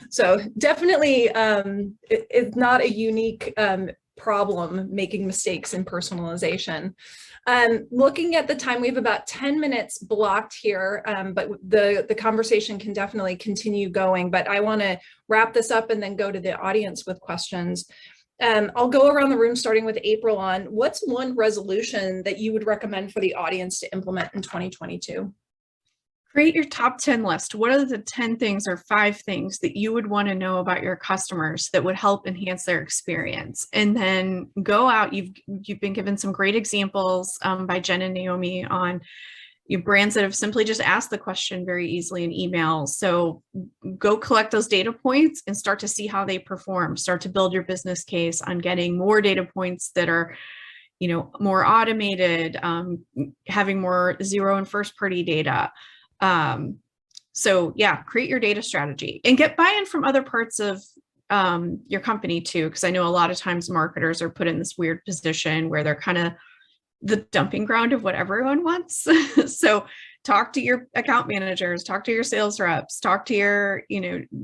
So definitely it's not a unique problem making mistakes in personalization. Looking at the time, we have about 10 minutes blocked here, but the conversation can definitely continue going. But I want to wrap this up and then go to the audience with questions. I'll go around the room, starting with April, on what's one resolution that you would recommend for the audience to implement in 2022? Create your top 10 list. What are the 10 things or 5 things that you would want to know about your customers that would help enhance their experience? And then go out. You've been given some great examples by Jen and Naomi on brands that have simply just asked the question very easily in email. So go collect those data points and start to see how they perform. Start to build your business case on getting more data points that are, you know, more automated, having more 0 and first party data. So yeah, create your data strategy and get buy-in from other parts of your company too, because I know a lot of times marketers are put in this weird position where they're kind of the dumping ground of what everyone wants. So talk to your account managers, talk to your sales reps, talk to your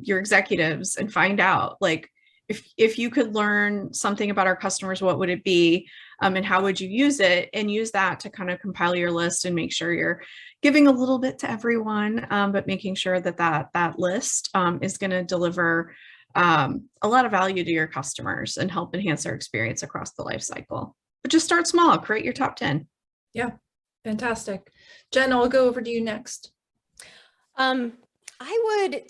executives, and find out, like, if you could learn something about our customers, what would it be? And how would you use it? And use that to kind of compile your list and make sure you're giving a little bit to everyone, but making sure that list is going to deliver a lot of value to your customers and help enhance their experience across the life cycle. But just start small, create your top 10. Yeah, fantastic. Jen, I'll go over to you next. I would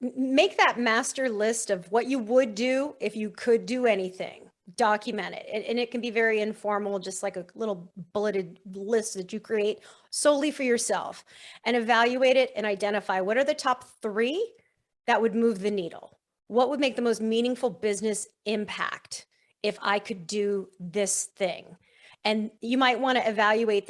make that master list of what you would do if you could do anything, document it. And it can be very informal, just like a little bulleted list that you create solely for yourself, and evaluate it and identify what are the top 3 that would move the needle. What would make the most meaningful business impact if I could do this thing? And you might want to evaluate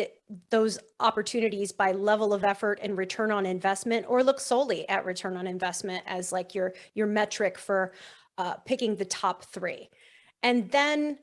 those opportunities by level of effort and return on investment, or look solely at return on investment as like your metric for picking the top 3. And then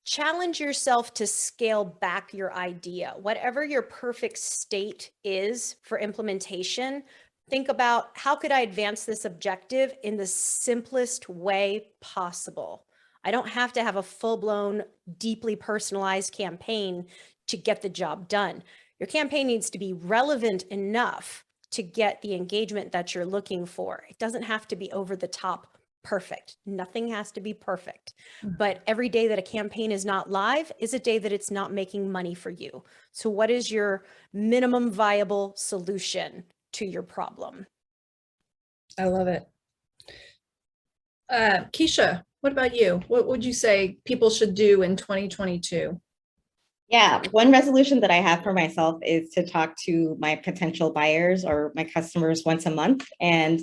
challenge yourself to scale back your idea. Whatever your perfect state is for implementation, think about, how could I advance this objective in the simplest way possible? I don't have to have a full-blown, deeply personalized campaign to get the job done. Your campaign needs to be relevant enough to get the engagement that you're looking for. It doesn't have to be over the top perfect. Nothing has to be perfect. But every day that a campaign is not live is a day that it's not making money for you. So what is your minimum viable solution to your problem? I love it. Keisha, what about you? What would you say people should do in 2022? Yeah, one resolution that I have for myself is to talk to my potential buyers or my customers once a month. And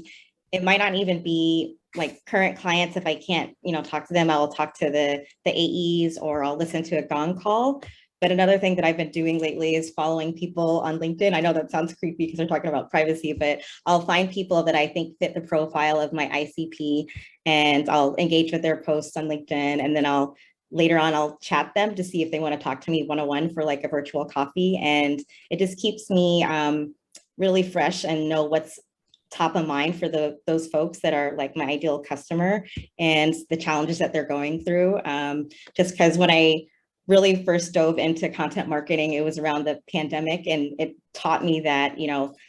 it might not even be like current clients. If I can't, talk to them, I will talk to the AEs, or I'll listen to a gong call. But another thing that I've been doing lately is following people on LinkedIn. I know that sounds creepy because they're talking about privacy, but I'll find people that I think fit the profile of my ICP, and I'll engage with their posts on LinkedIn. And then later on, I'll chat them to see if they want to talk to me one-on-one for like a virtual coffee. And it just keeps me really fresh and know what's top of mind for those folks that are like my ideal customer and the challenges that they're going through. Just because when I really first dove into content marketing, it was around the pandemic, and it taught me that,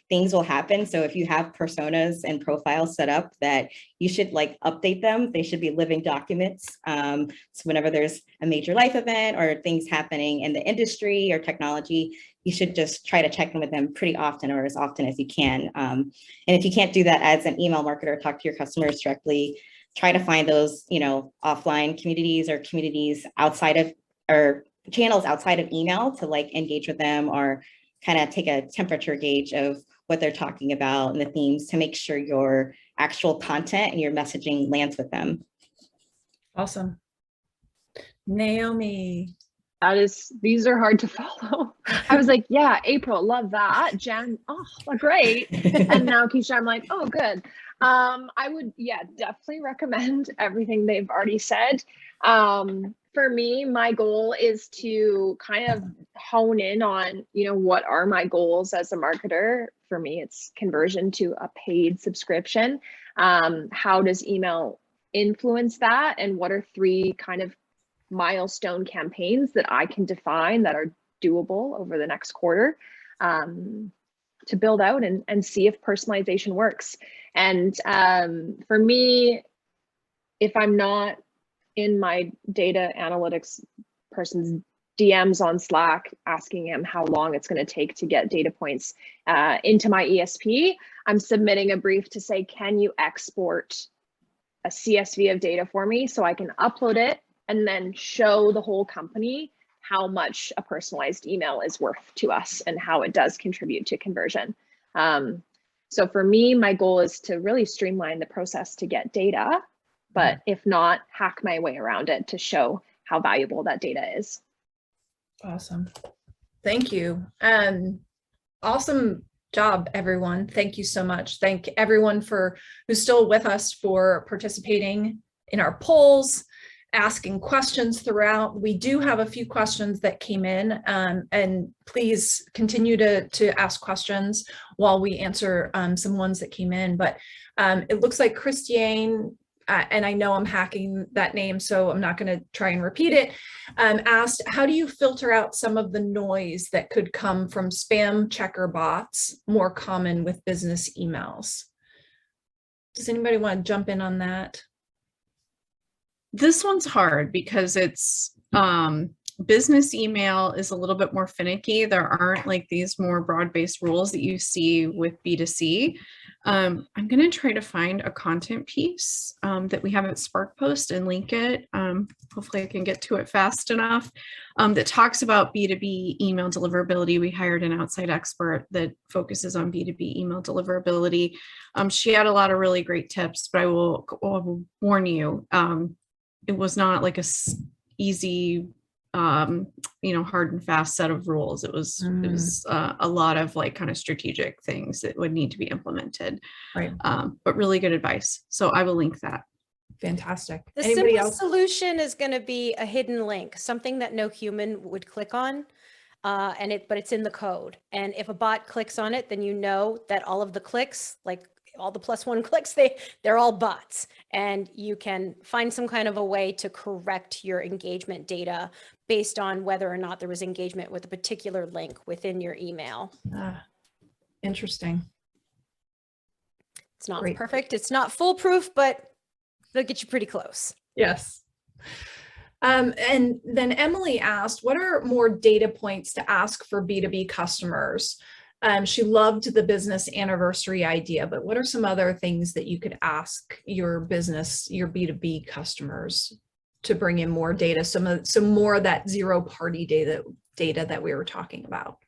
things will happen. So if you have personas and profiles set up, that you should update them. They should be living documents. So whenever there's a major life event or things happening in the industry or technology, you should just try to check in with them pretty often, or as often as you can. And if you can't do that as an email marketer, talk to your customers directly. Try to find those, offline communities or communities outside of, or channels outside of email to engage with them, or kind of take a temperature gauge of what they're talking about and the themes to make sure your actual content and your messaging lands with them. Awesome. Naomi. These are hard to follow. I was like, yeah, April, love that. Jen, oh, great. And now Keisha, I'm like, oh, good. I would, definitely recommend everything they've already said. For me, my goal is to kind of hone in on, what are my goals as a marketer? For me, it's conversion to a paid subscription. How does email influence that? And what are 3 kind of milestone campaigns that I can define that are doable over the next quarter to build out and see if personalization works? And for me, if I'm not in my data analytics person's DMs on Slack asking him how long it's going to take to get data points into my ESP, I'm submitting a brief to say, can you export a CSV of data for me so I can upload it and then show the whole company how much a personalized email is worth to us and how it does contribute to conversion. So for me, my goal is to really streamline the process to get data, but if not, hack my way around it to show how valuable that data is. Awesome. Thank you. Awesome job, everyone. Thank you so much. Thank everyone who's still with us for participating in our polls, asking questions throughout. We do have a few questions that came in, and please continue to ask questions while we answer some ones that came in. But it looks like Christiane, and I know I'm hacking that name, so I'm not going to try and repeat it, asked, how do you filter out some of the noise that could come from spam checker bots more common with business emails? Does anybody want to jump in on that? This one's hard because it's business email is a little bit more finicky. There aren't these more broad-based rules that you see with B2C. I'm going to try to find a content piece that we have at SparkPost and link it. Hopefully I can get to it fast enough, that talks about B2B email deliverability. We hired an outside expert that focuses on B2B email deliverability. She had a lot of really great tips, but I will warn you, it was not a easy, hard and fast set of rules. It was a lot of kind of strategic things that would need to be implemented. Right. But really good advice. So I will link that. Fantastic. The Anybody simple else? solution is going to be a hidden link, something that no human would click on, but it's in the code. And if a bot clicks on it, then you know that all of the clicks, all the +1 clicks, they're all bots, and you can find some kind of a way to correct your engagement data based on whether or not there was engagement with a particular link within your email. Interesting. It's not Great. perfect. It's not foolproof, but they'll get you pretty close. Yes. And then Emily asked, what are more data points to ask for B2B customers? She loved the business anniversary idea, but what are some other things that you could ask your B2B customers to bring in more data, some more of that zero-party data that we were talking about?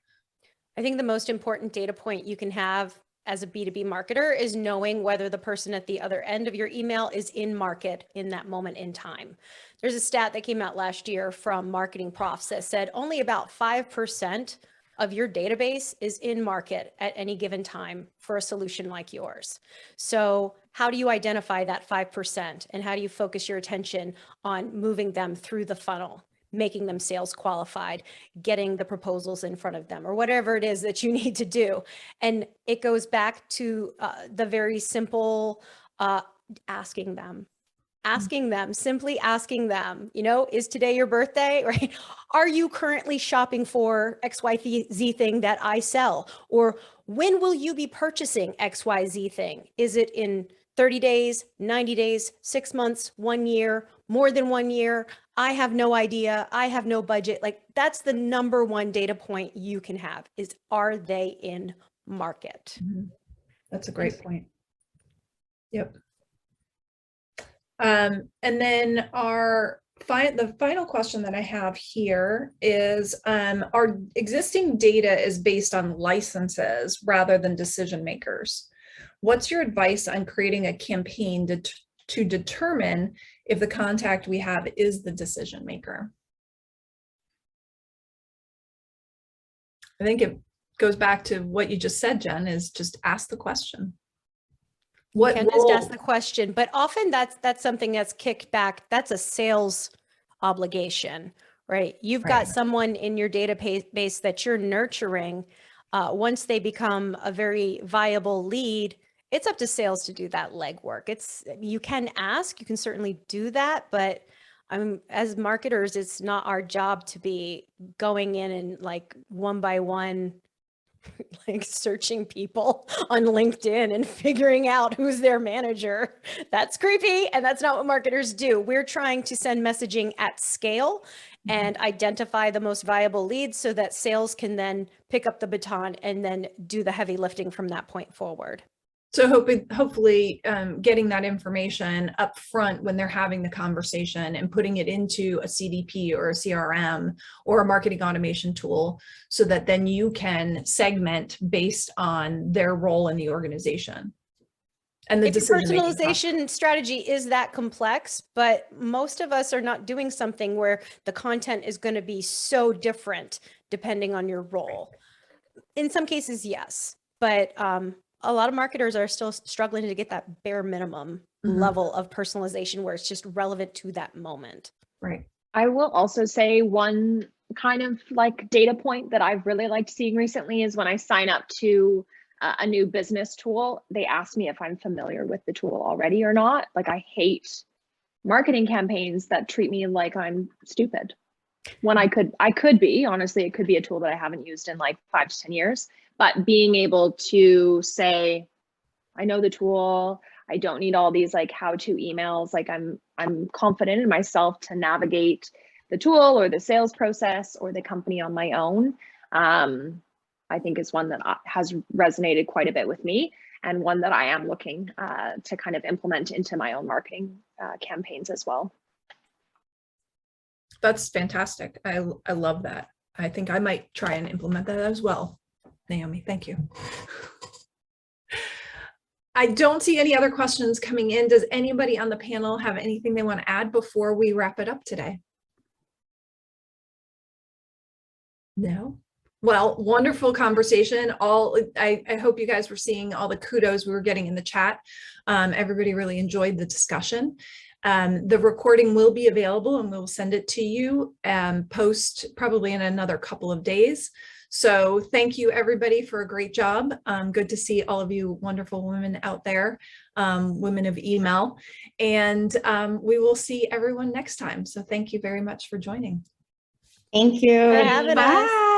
I think the most important data point you can have as a B2B marketer is knowing whether the person at the other end of your email is in market in that moment in time. There's a stat that came out last year from Marketing Profs that said only about 5% of your database is in market at any given time for a solution like yours. So how do you identify that 5%, and how do you focus your attention on moving them through the funnel, making them sales qualified, getting the proposals in front of them, or whatever it is that you need to do? And it goes back to the very simple asking them, asking them, simply asking them, you know, is today your birthday, right? Are you currently shopping for XYZ thing that I sell? Or when will you be purchasing XYZ thing? Is it in 30 days, 90 days, 6 months, 1 year, more than 1 year? I have no idea. I have no budget. Like, that's the number one data point you can have is, are they in market? That's a great point. Yep. And then the final question that I have here is, our existing data is based on licenses rather than decision makers. What's your advice on creating a campaign to determine if the contact we have is the decision maker? I think it goes back to what you just said, Jen, is just ask the question. You can just ask the question, but often that's something that's kicked back. That's a sales obligation, right? You've got someone in your database that you're nurturing. Once they become a very viable lead, it's up to sales to do that legwork. You can ask, you can certainly do that, but as marketers, it's not our job to be going in and like one by one, like searching people on LinkedIn and figuring out who's their manager. That's creepy. And that's not what marketers do. We're trying to send messaging at scale and identify the most viable leads so that sales can then pick up the baton and then do the heavy lifting from that point forward. So hopefully getting that information up front when they're having the conversation and putting it into a CDP or a CRM or a marketing automation tool so that then you can segment based on their role in the organization. And the personalization strategy is that complex, but most of us are not doing something where the content is going to be so different depending on your role. In some cases, yes, but a lot of marketers are still struggling to get that bare minimum level of personalization where it's just relevant to that moment. Right. I will also say one kind of like data point that I've really liked seeing recently is when I sign up to a new business tool, they ask me if I'm familiar with the tool already or not. Like, I hate marketing campaigns that treat me like I'm stupid when I could be. Honestly, it could be a tool that I haven't used in like 5 to 10 years. But being able to say, I know the tool, I don't need all these like how-to emails, like I'm confident in myself to navigate the tool or the sales process or the company on my own, I think is one that has resonated quite a bit with me, and one that I am looking to kind of implement into my own marketing campaigns as well. That's fantastic. I love that. I think I might try and implement that as well. Naomi, thank you. I don't see any other questions coming in. Does anybody on the panel have anything they want to add before we wrap it up today? No? Well, wonderful conversation. I hope you guys were seeing all the kudos we were getting in the chat. Everybody really enjoyed the discussion. The recording will be available and we'll send it to you post probably in another couple of days. So thank you everybody for a great job. Good to see all of you wonderful women out there, women of email, and we will see everyone next time. So thank you very much for joining. Thank you. For having us.